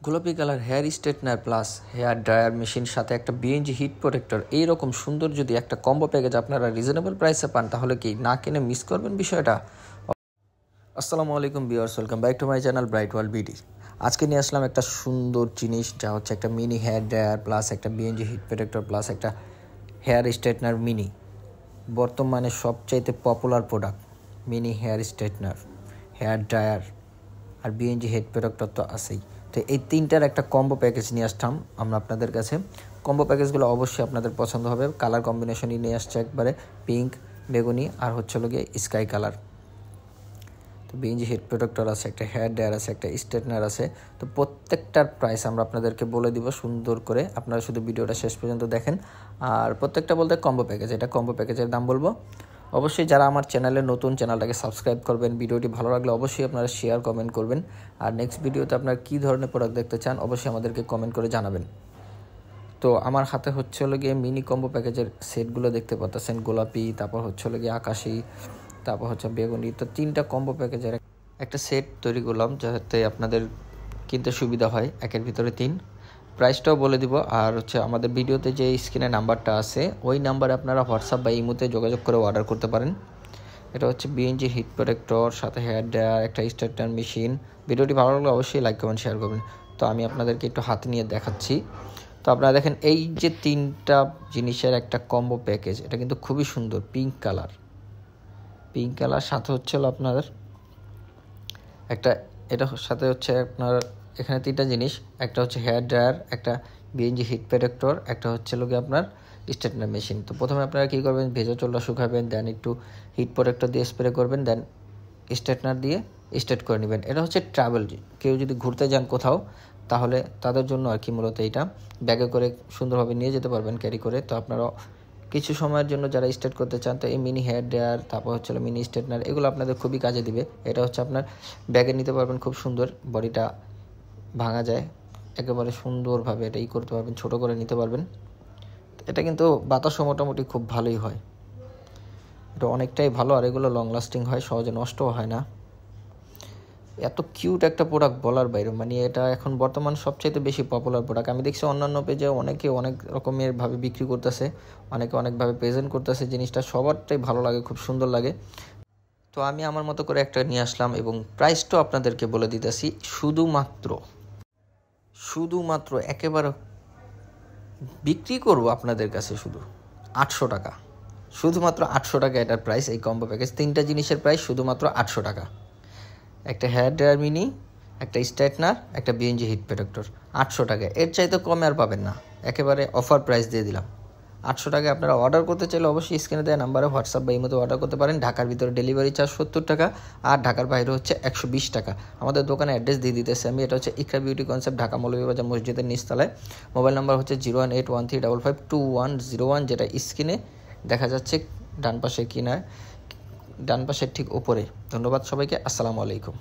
গোলাপি colour hair straightener plus hair dryer machine সাথে একটা বিএনজি হিট প্রোটেক্টর, এইরকম সুন্দর যদি একটা কম্বো প্যাকেজ আপনারা রিজনেবল প্রাইসে পান তাহলে কি না কিনে মিস করবেন বিষয়টা। আসসালামু আলাইকুম viewers, welcome back to my channel Bright World BD. আজকে নিয়ে আসলাম একটা সুন্দর জিনিস, যা হচ্ছে একটা মিনি হেয়ার ড্রায়ার প্লাস একটা বিএনজি হিট প্রোটেক্টর প্লাস একটা হেয়ার স্ট্রেটনার মিনি। বর্তমানে সবচাইতে popular product mini hair straightener, hair dryer আর বিএনজি হেড প্রোটেক্টর তো আছেই। তো এই তিনটার একটা কম্বো প্যাকেজ নিয়ে আসতাম আমরা আপনাদের কাছে। কম্বো প্যাকেজগুলো অবশ্যই আপনাদের পছন্দ হবে। কালার কম্বিনেশনই নিয়ে আসছে একবারে পিঙ্ক, বেগুনি আর হচ্ছে গিয়ে স্কাই কালার। তো বিএনজি হেড প্রোটেক্টর আছে, একটা হেয়ার ড্রায়ার আছে, একটা স্ট্রেটনার আছে। তো প্রত্যেকটার প্রাইস আমরা আপনাদেরকে বলে দিব সুন্দর করে, আপনারা শুধু ভিডিওটা শেষ পর্যন্ত দেখেন। আর প্রত্যেকটা বলতে কম্বো প্যাকেজ, এটা কম্বো প্যাকেজের দাম বলবো। অবশ্যই যারা আমার চ্যানেলে নতুন, চ্যানেলটাকে সাবস্ক্রাইব করবেন। ভিডিওটি ভালো লাগলে অবশ্যই আপনারা শেয়ার কমেন্ট করবেন। আর নেক্সট ভিডিওতে আপনারা কী ধরনের প্রোডাক্ট দেখতে চান অবশ্যই আমাদেরকে কমেন্ট করে জানাবেন। তো আমার হাতে হচ্ছে গিয়ে মিনি কম্বো প্যাকেজের সেটগুলো দেখতে পাচ্ছেন, গোলাপি, তারপর হচ্ছে গিয়ে আকাশি, তারপর হচ্ছে বেগুনি। তো তিনটা কম্বো প্যাকেজের একটা সেট তৈরি করলাম যাতে আপনাদের কিনতে সুবিধা হয়, একের ভিতরে তিন। প্রাইসটাও বলে দিব। আর হচ্ছে আমাদের ভিডিওতে যে স্ক্রিনে নাম্বারটা আছে ওই নাম্বারে আপনারা হোয়াটসঅ্যাপ বা ইমোতে যোগাযোগ করে অর্ডার করতে পারেন। এটা হচ্ছে বিএনজি হিট প্রোটেক্টর সাথে হেয়ার ড্রায়ার, একটা স্ট্রেটনার মেশিন। ভিডিওটি ভালো লাগলে অবশ্যই লাইক কমেন্ট শেয়ার করবেন। তো আমি আপনাদেরকে একটু হাতে নিয়ে দেখাচ্ছি। তো আপনারা দেখেন এই যে তিনটা জিনিসের একটা কম্বো প্যাকেজ, এটা কিন্তু খুবই সুন্দর, পিঙ্ক কালার সাথে হচ্ছে আপনার একটা, এটার সাথে হচ্ছে আপনার এখানে তিনটা জিনিস, একটা হচ্ছে হেয়ার ড্রায়ার, একটা বিএনজি হিট প্রোটেক্টর, একটা হচ্ছে লোকে আপনার স্ট্রেটনার মেশিন। তো প্রথমে আপনারা কী করবেন, ভেজা চুলটা শুকাবেন, দেন একটু হিট প্রোটেক্টর দিয়ে স্প্রে করবেন, দেন স্ট্রেটনার দিয়ে স্ট্রেট করে নেবেন। এটা হচ্ছে ট্রাভেল, কেউ যদি ঘুরতে যান কোথাও তাহলে তাদের জন্য আর কি মূলত এইটা ব্যাগে করে সুন্দরভাবে নিয়ে যেতে পারবেন ক্যারি করে। তো আপনারা কিছু সময়ের জন্য যারা স্ট্রেট করতে চান তো এই মিনি হেয়ার ড্রায়ার, তারপর হচ্ছে মিনি স্ট্রেটনার, এগুলো আপনাদের খুবই কাজে দিবে। এটা হচ্ছে আপনার ব্যাগে নিতে পারবেন, খুব সুন্দর, বডিটা ভাঙা যায় একেবারে সুন্দরভাবে, এটা করতে পারবেন, ছোট করে নিতে পারবেন। এটা কিন্তু বাতাসও মোটামুটি খুব ভালোই হয়, এটা অনেকটাই ভালো। আর এগুলো লং লাস্টিং হয়, সহজে নষ্টও হয় না। এত কিউট একটা প্রোডাক্ট বলার বাইরে, মানে এটা এখন বর্তমান সবচাইতে বেশি পপুলার প্রোডাক্ট। আমি দেখছি অন্যান্য পেজে অনেকে অনেক রকমের ভাবে বিক্রি করতেছে, অনেকে অনেকভাবে প্রেজেন্ট করতেছে জিনিসটা, সবারটাই ভালো লাগে, খুব সুন্দর লাগে। তো আমি আমার মতো করে একটা নিয়ে আসলাম এবং প্রাইসটাও আপনাদেরকে বলে দিতেছি। শুধুমাত্র একেবারে বিক্রি করবো আপনাদের কাছে শুধু 800 টাকা, শুধুমাত্র 800 টাকা এটার প্রাইস। এই কম্বো প্যাকেজ তিনটা জিনিসের প্রাইস শুধুমাত্র 800 টাকা। একটা হেয়ার ড্রায়ার মিনি, একটা স্ট্রেটনার, একটা বিএনজি হিট প্রোটেক্টর, 800 টাকা। এর চাইতে কমে আর পাবেন না, একেবারে অফার প্রাইস দিয়ে দিলাম। 800 টাকায় আপনারা অর্ডার করতে চাইলে অবশ্যই স্ক্রিনে দেওয়া নাম্বারে হোয়াটসঅ্যাপ বা ইমোতে অর্ডার করতে পারেন। ঢাকার ভিতরে ডেলিভারি চার্জ 70 টাকা, আর ঢাকার বাইরে হচ্ছে 120 টাকা। আমাদের দোকানে অ্যাড্রেস দিয়ে দিতেছে আমি, এটা হচ্ছে ইকরা বিউটি কনসেপ্ট, ঢাকা মৌলভীবাজার মসজিদের নিচতলায়। মোবাইল নাম্বার হচ্ছে 01813552101, যেটা স্ক্রিনে দেখা যাচ্ছে ডান পাশে ডান পাশের ঠিক উপরে। ধন্যবাদ সবাইকে, আসসালামু আলাইকুম।